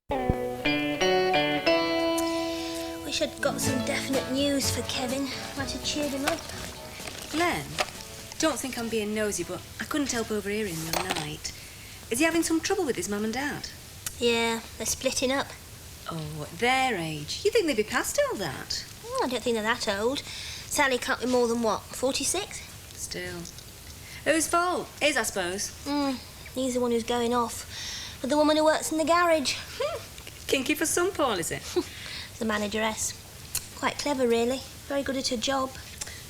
Wish I'd got some definite news for Kevin. Might have cheered him up. Glenn, don't think I'm being nosy, but I couldn't help overhearing the other night. Is he having some trouble with his mum and dad? Yeah, they're splitting up. Oh, at their age. You think they'd be past all that? Oh, I don't think they're that old. Sally can't be more than, what, 46? Still. Whose fault? His, I suppose. He's the one who's going off. With the woman who works in the garage. Kinky for some, Paul, is it? The manageress. Quite clever, really. Very good at her job.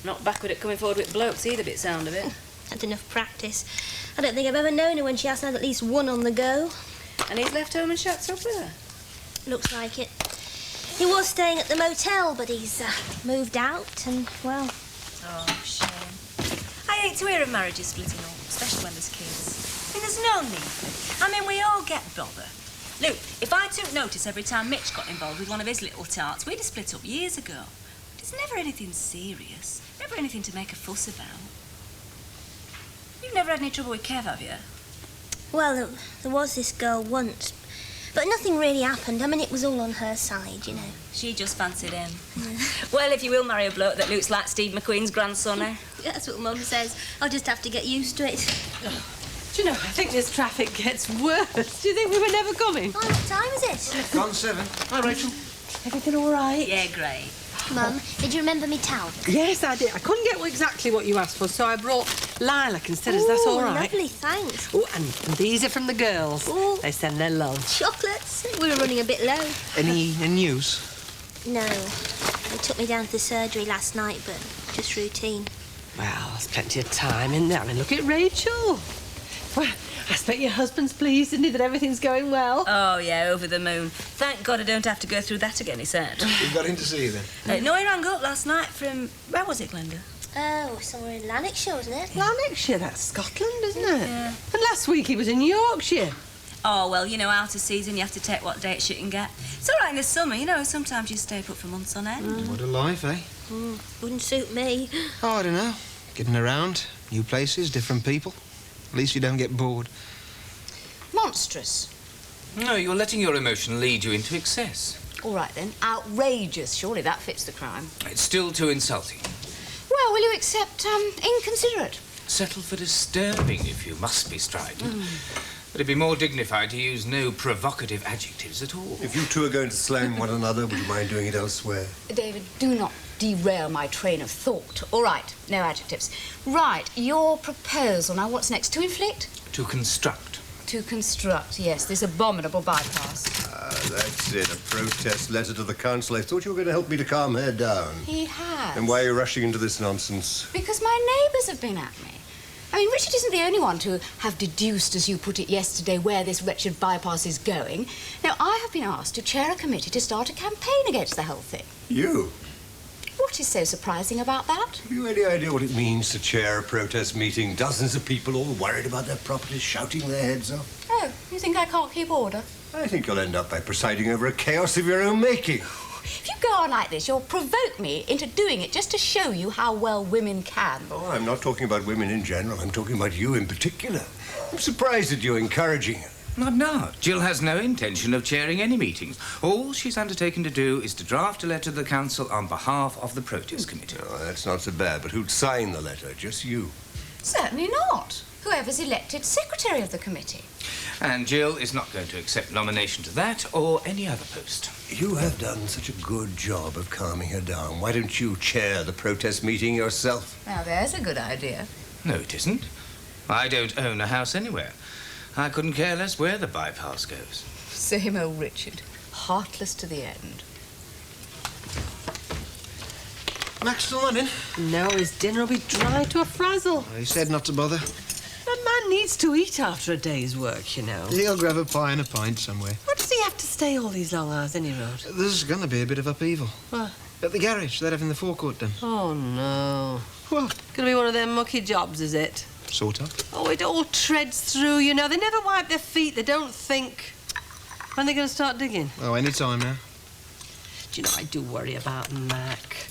Not backward at coming forward with blokes either, bit sound of it. Had enough practice. I don't think I've ever known her when she hasn't had at least one on the go. And he's left home and shuts up with her? Looks like it. He was staying at the motel, but he's moved out and, well... Oh, shame. I hate to hear of marriages splitting up, especially when there's kids. I mean, there's no need for it. I mean, we all get bother. Look, if I took notice every time Mitch got involved with one of his little tarts, we'd have split up years ago. But it's never anything serious, never anything to make a fuss about. You've never had any trouble with Kev, have you? Well, there was this girl once, but nothing really happened. I mean, it was all on her side, you know. She just fancied him. Well, if you will marry a bloke that looks like Steve McQueen's grandson, eh? That's what Mum says. I'll just have to get used to it. Do you know, I think this traffic gets worse. Do you think we were never coming? Oh, what time is it? Gone 7. Hi, Rachel. Everything all right? Yeah, great. Mum, did you remember me towel? Yes, I did. I couldn't get exactly what you asked for, so I brought lilac instead. Is that all right? Lovely, thanks. Oh, and these are from the girls. Ooh. They send their love. Chocolates. We were running a bit low. Any news? No. They took me down to the surgery last night, but just routine. Well, there's plenty of time in there. I mean, look at Rachel. Well, I expect your husband's pleased, isn't he, that everything's going well? Oh, yeah, over the moon. Thank God I don't have to go through that again, he said. You've got in to see you then? No, he rang up last night from... Where was it, Glenda? Oh, somewhere in Lanarkshire, wasn't it? Lanarkshire, that's Scotland, isn't it? Yeah. And last week he was in Yorkshire. Oh, well, you know, out of season, you have to take what dates you can get. It's all right in the summer, you know, sometimes you stay put for months on end. What a life, eh? Wouldn't suit me. Oh, I don't know. Getting around, new places, different people. At least you don't get bored. Monstrous. No, you're letting your emotion lead you into excess. All right, then. Outrageous. Surely that fits the crime. It's still too insulting. Well, will you accept, inconsiderate? Settle for disturbing if you must be strident. But it'd be more dignified to use no provocative adjectives at all. If you two are going to slang one another, would you mind doing it elsewhere? David, do not derail my train of thought. All right, no adjectives. Right, your proposal. Now, what's next? To inflict? To construct. To construct, yes, this abominable bypass. That's it, a protest letter to the council. I thought you were going to help me to calm her down. He has. And why are you rushing into this nonsense? Because my neighbours have been at me. I mean, Richard isn't the only one to have deduced, as you put it yesterday, where this wretched bypass is going. Now, I have been asked to chair a committee to start a campaign against the whole thing. You? What is so surprising about that? Have you any idea what it means to chair a protest meeting? Dozens of people all worried about their properties, shouting their heads off. Oh, you think I can't keep order? I think you'll end up by presiding over a chaos of your own making. If you go on like this, you'll provoke me into doing it just to show you how well women can. Oh, I'm not talking about women in general. I'm talking about you in particular. I'm surprised at you encouraging it. No. Jill has no intention of chairing any meetings. All she's undertaken to do is to draft a letter to the council on behalf of the protest committee. Oh, that's not so bad, but who'd sign the letter? Just you? Certainly not. Whoever's elected secretary of the committee. And Jill is not going to accept nomination to that or any other post. You have done such a good job of calming her down. Why don't you chair the protest meeting yourself? Now, there's a good idea. No, it isn't. I don't own a house anywhere. I couldn't care less where the bypass goes. Same old Richard. Heartless to the end. Max still not in? No, his dinner will be dry to a frazzle. He said not to bother. A man needs to eat after a day's work, you know. He'll grab a pie and a pint somewhere. Why does he have to stay all these long hours, any road? There's going to be a bit of upheaval. What? At the garage, they're having the forecourt done. Oh, no. What? Gonna be one of them mucky jobs, is it? Sort of. Oh, it all treads through, you know. They never wipe their feet. They don't think. When are they going to start digging? Oh, any time now. Do you know, I do worry about Mac.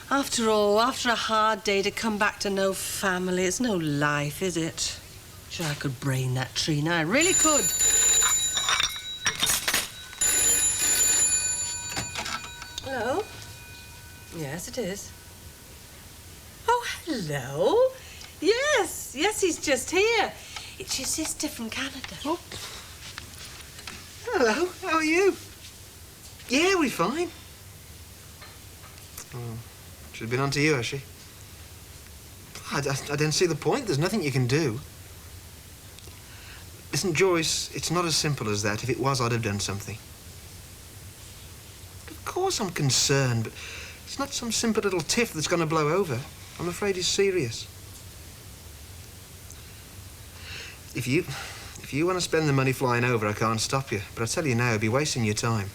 After all, after a hard day, to come back to no family, it's no life, is it? Sure, I could brain that tree now. I really could. Yes, it is. Oh, hello. Yes, he's just here. It's your sister from Canada. Oh. Hello, how are you? Yeah, we're fine. Oh, she's been on to you, has she? I don't see the point. There's nothing you can do. Listen, Joyce, it's not as simple as that. If it was, I'd have done something. Of course I'm concerned, but it's not some simple little tiff that's going to blow over. I'm afraid it's serious. If you want to spend the money flying over, I can't stop you. But I tell you now, it'd be wasting your time.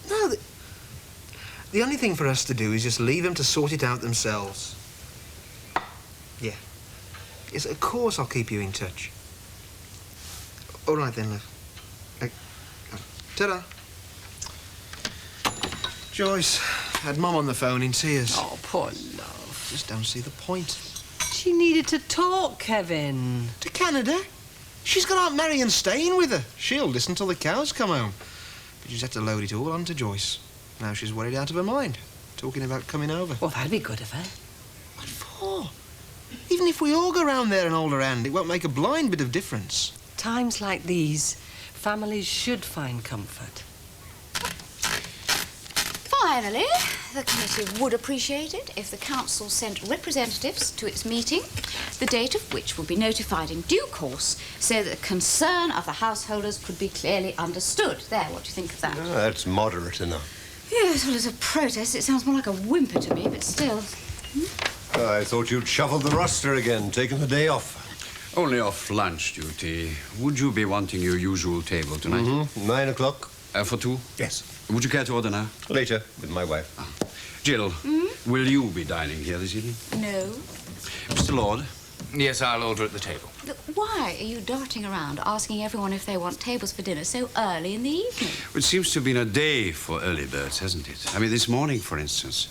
No, the only thing for us to do is just leave them to sort it out themselves. Yeah. Yes, of course I'll keep you in touch. All right then, love. Ta-da. Joyce, had Mum on the phone in tears. Oh, poor love. Just don't see the point. She needed to talk, Kevin. To Canada? She's got Aunt Marian staying with her. She'll listen till the cows come home. But she's had to load it all onto Joyce. Now she's worried out of her mind, talking about coming over. Well, that'd be good of her. What for? Even if we all go round there and hold her hand, it won't make a blind bit of difference. Times like these, families should find comfort. Finally, the committee would appreciate it if the council sent representatives to its meeting, the date of which will be notified in due course, so that the concern of the householders could be clearly understood. There, what do you think of that? Oh, that's moderate enough. Yes, well, as a protest, it sounds more like a whimper to me, but still. I thought you'd shuffled the roster again, taken the day off. Only off lunch duty. Would you be wanting your usual table tonight? Mm-hmm. 9 o'clock. For two? Yes. Would you care to order now? Later, with my wife. Jill, will you be dining here this evening? No. Mr. Lord? Yes, I'll order at the table. Look, why are you darting around asking everyone if they want tables for dinner so early in the evening? It seems to have been a day for early birds, hasn't it? I mean, this morning, for instance,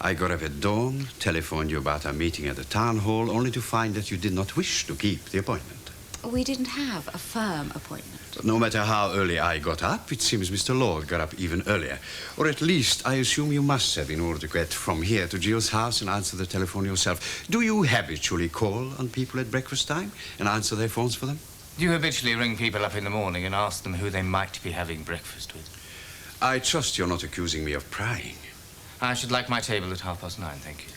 I got up at dawn, telephoned you about our meeting at the town hall, only to find that you did not wish to keep the appointment. We didn't have a firm appointment. No matter how early I got up, it seems Mr. Lord got up even earlier. Or at least, I assume you must have in order to get from here to Jill's house and answer the telephone yourself. Do you habitually call on people at breakfast time and answer their phones for them? Do you habitually ring people up in the morning and ask them who they might be having breakfast with? I trust you're not accusing me of prying. I should like my table at 9:30, thank you.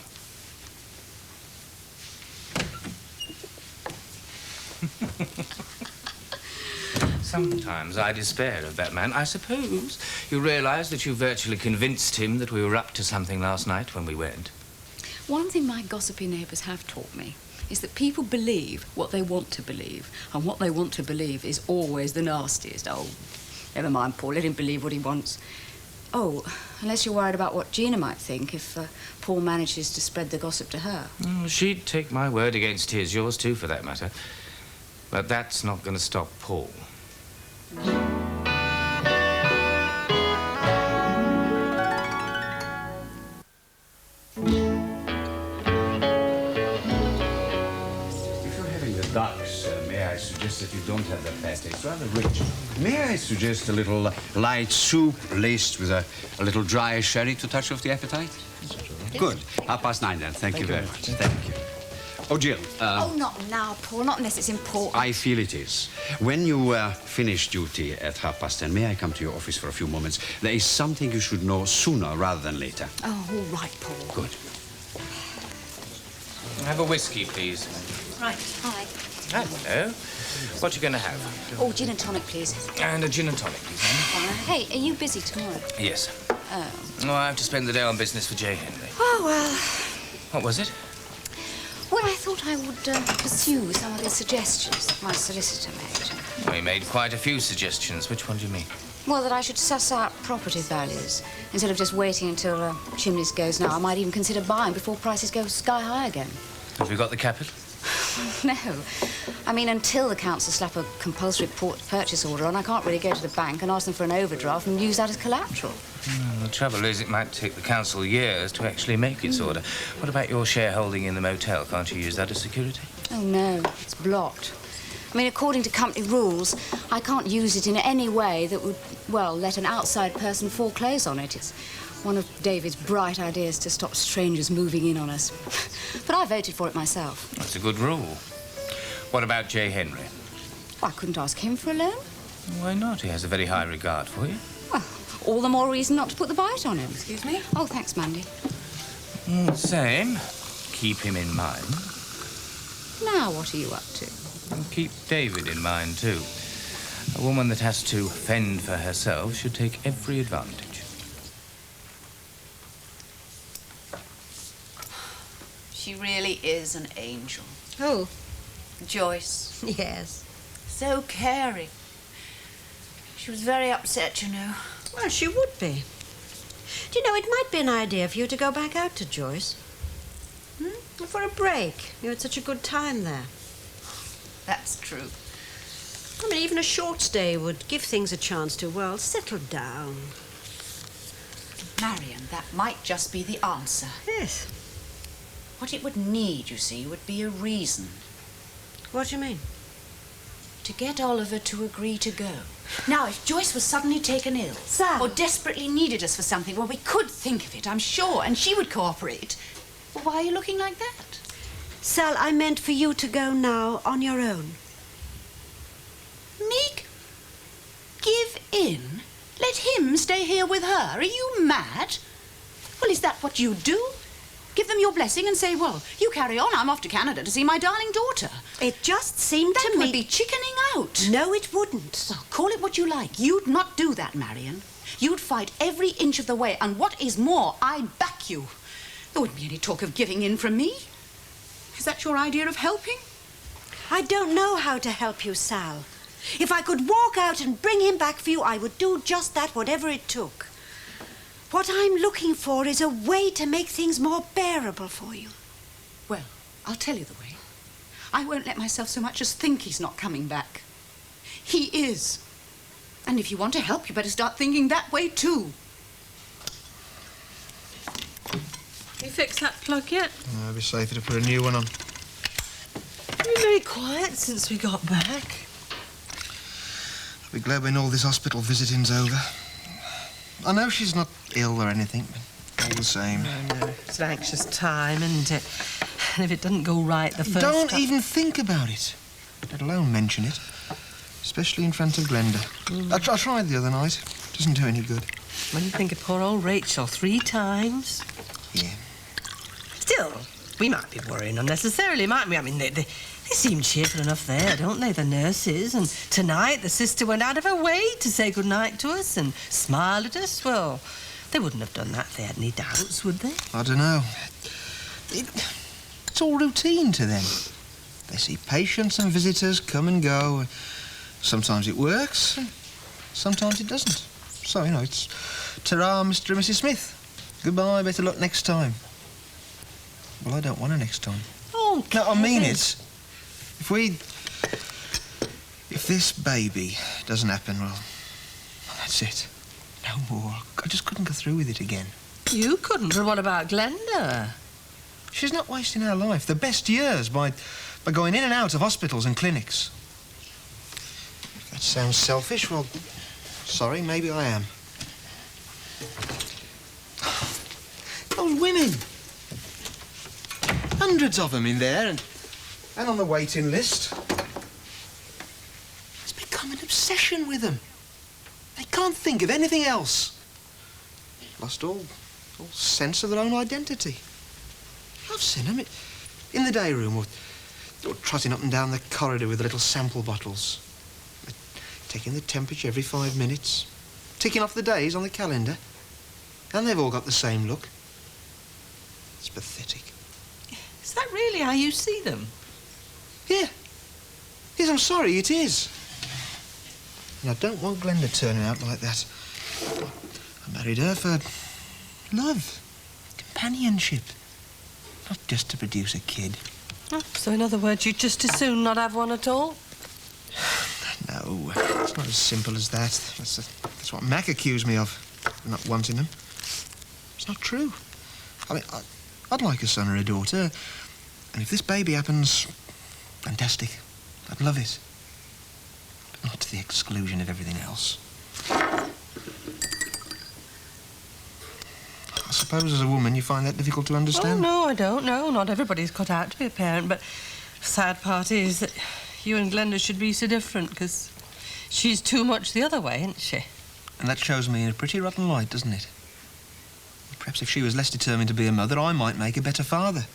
Sometimes I despair of that man. I suppose you realise that you virtually convinced him that we were up to something last night when we went. One thing my gossipy neighbours have taught me is that people believe what they want to believe, and what they want to believe is always the nastiest. Oh, never mind, Paul, let him believe what he wants. Oh, unless you're worried about what Gina might think if Paul manages to spread the gossip to her. She'd take my word against his, yours too, for that matter. But that's not going to stop Paul. Ducks, may I suggest that you don't have that pate? It's rather rich. May I suggest a little light soup laced with a little dry sherry to touch off the appetite? Good. 9:30 then. Thank you very much. Thank you. Oh, Jill. Oh, not now, Paul. Not unless it's important. I feel it is. When you finish duty at 10:30, may I come to your office for a few moments? There is something you should know sooner rather than later. Oh, all right, Paul. Good. Have a whiskey, please. Right. Hi. Hello. What are you going to have? Oh, gin and tonic, please. And a gin and tonic, please. Hey, are you busy tomorrow? Yes. Oh. Oh, I have to spend the day on business for J. Henry. Oh, well. What was it? Well, I thought I would pursue some of the suggestions that my solicitor made. Well, he made quite a few suggestions. Which one do you mean? Well, that I should suss out property values. Instead of just waiting until chimneys goes now, I might even consider buying before prices go sky high again. Have you got the capital? No. I mean, until the council slap a compulsory purchase order on, I can't really go to the bank and ask them for an overdraft and use that as collateral. Well, the trouble is it might take the council years to actually make its order. What about your shareholding in the motel? Can't you use that as security? Oh, no. It's blocked. I mean, according to company rules, I can't use it in any way that would, well, let an outside person foreclose on it. It's one of David's bright ideas to stop strangers moving in on us. But I voted for it myself. That's a good rule. What about J. Henry? I couldn't ask him for a loan. Why not? He has a very high regard for you. Well, all the more reason not to put the bite on him. Excuse me? Oh, thanks, Mandy. Same. Keep him in mind. Now, what are you up to? And keep David in mind, too. A woman that has to fend for herself should take every advantage. She really is an angel. Who? Joyce. Yes. So caring. She was very upset, you know. Well, she would be. Do you know, it might be an idea for you to go back out to Joyce. For a break. You had such a good time there. That's true. I mean, even a short stay would give things a chance to, well, settle down. Marian, that might just be the answer. Yes. What it would need, you see, would be a reason. What do you mean? To get Oliver to agree to go. Now, if Joyce was suddenly taken ill, Sal. or desperately needed us for something, well, we could think of it, I'm sure, and she would cooperate. Well, why are you looking like that? Sal, I meant for you to go now on your own. Meek? Give in? Let him stay here with her? Are you mad? Well, is that what you do? Give them your blessing and say, well, you carry on, I'm off to Canada to see my darling daughter. It just seemed That to me... would be chickening out. No, it wouldn't. Well, call it what you like. You'd not do that, Marian. You'd fight every inch of the way, and what is more, I'd back you. There wouldn't be any talk of giving in from me. Is that your idea of helping? I don't know how to help you, Sal. If I could walk out and bring him back for you, I would do just that, whatever it took. What I'm looking for is a way to make things more bearable for you. Well, I'll tell you the way. I won't let myself so much as think he's not coming back. He is. And if you want to help, you better start thinking that way, too. You fixed that plug yet? No, it'd be safer to put a new one on. You've been very quiet since we got back. I'll be glad when all this hospital visiting's over. I know she's not ill or anything, but all the same. I know. It's an anxious time, isn't it? And if it doesn't go right the first Don't time... even think about it, let alone mention it. Especially in front of Glenda. I tried the other night. Doesn't do any good. When you think of poor old Rachel 3 times... Yeah. Still, we might be worrying unnecessarily, mightn't we? I mean, they seem cheerful enough there, don't they, the nurses? And tonight the sister went out of her way to say good-night to us and smiled at us. Well, they wouldn't have done that if they had any doubts, would they? I don't know. It's all routine to them. They see patients and visitors come and go. Sometimes it works, sometimes it doesn't. So, you know, it's ta-ra, Mr. and Mrs. Smith. Goodbye, better luck next time. Well, I don't want her next time. Oh, no, I mean it. If this baby doesn't happen, well, that's it. No more. I just couldn't go through with it again. You couldn't, but what about Glenda? She's not wasting her life, the best years, by going in and out of hospitals and clinics. If that sounds selfish, well, sorry, maybe I am. Those women. Hundreds of them in there and on the waiting list. It's become an obsession with them. They can't think of anything else. Lost all sense of their own identity. I've seen them in the day room or trotting up and down the corridor with the little sample bottles. Taking the temperature every 5 minutes. Ticking off the days on the calendar. And they've all got the same look. It's pathetic. Is that really how you see them? Yeah. Yes, I'm sorry, it is. And I don't want Glenda turning out like that. I married her for love, companionship, not just to produce a kid. Oh, so in other words, you'd just as soon not have one at all? No, it's not as simple as that. That's what Mac accused me of, not wanting them. It's not true. I mean, I'd like a son or a daughter, and if this baby happens, fantastic. I'd love it. Not to the exclusion of everything else. I suppose as a woman you find that difficult to understand? Oh, no, I don't. No, not everybody's cut out to be a parent, but the sad part is that you and Glenda should be so different, because she's too much the other way, isn't she? And that shows me in a pretty rotten light, doesn't it? Perhaps if she was less determined to be a mother, I might make a better father.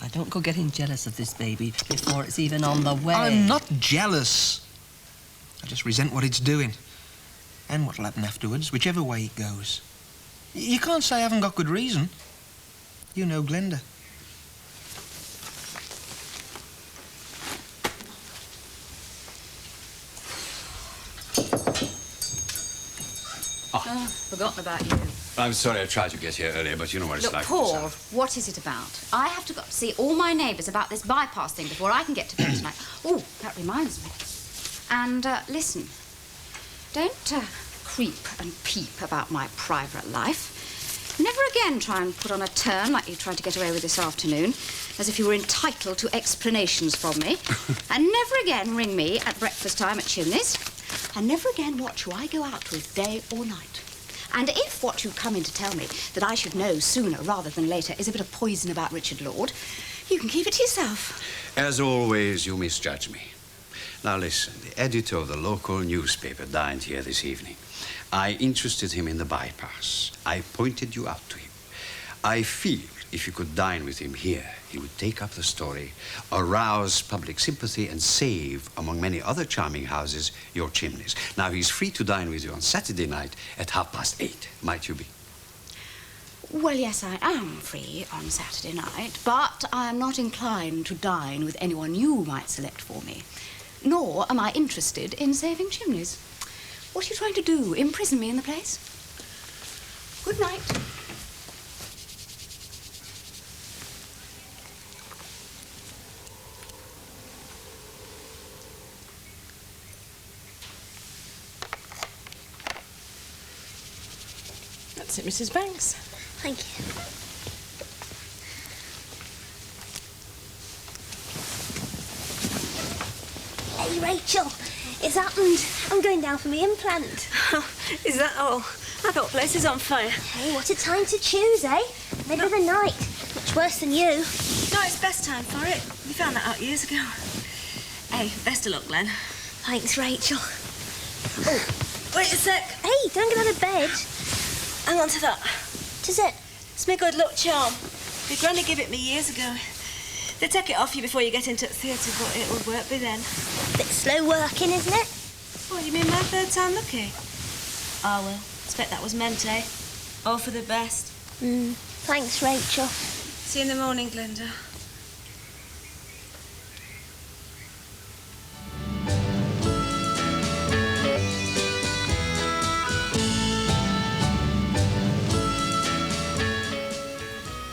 I don't go getting jealous of this baby before it's even on the way. I'm not jealous. I just resent what it's doing. And what'll happen afterwards, whichever way it goes. You can't say I haven't got good reason. You know Glenda. Forgotten about you. I'm sorry I tried to get here earlier, but you know what it's Look, like. Paul, yourself. what is it about? I have to go see all my neighbours about this bypass thing before I can get to bed tonight. Oh, that reminds me. And, listen, don't creep and peep about my private life. Never again try and put on a turn like you tried to get away with this afternoon, as if you were entitled to explanations from me. And never again ring me at breakfast time at Chimneys. And never again watch who I go out with day or night. And if what you come in to tell me that I should know sooner rather than later is a bit of poison about Richard Lord, you can keep it to yourself. As always, you misjudge me. Now listen, the editor of the local newspaper dined here this evening. I interested him in the bypass. I pointed you out to him. I feel if you could dine with him here, he would take up the story, arouse public sympathy, and save, among many other charming houses, your Chimneys. Now, he's free to dine with you on Saturday night at 8:30. Might you be? Well, yes, I am free on Saturday night, but I am not inclined to dine with anyone you might select for me. Nor am I interested in saving Chimneys. What are you trying to do? Imprison me in the place? Good night. That's it, Mrs. Banks. Thank you. Hey, Rachel, it's happened. I'm going down for my implant. Is that all? I thought place is on fire. Hey, what a time to choose, eh? Middle of the night. Much worse than you. No, it's best time for it. We found that out years ago. Hey, best of luck, Glenn. Thanks, Rachel. Oh, wait a sec. Hey, don't get out of bed. Hang on to that. What is it? It's my good luck charm. My granny gave it me years ago. They take it off you before you get into the theatre, but it'll work by then. Bit slow working, isn't it? What, you mean my third time lucky? Oh, well, expect that was meant, eh? All for the best. Thanks, Rachel. See you in the morning, Glenda.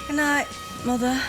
Good night, Mother.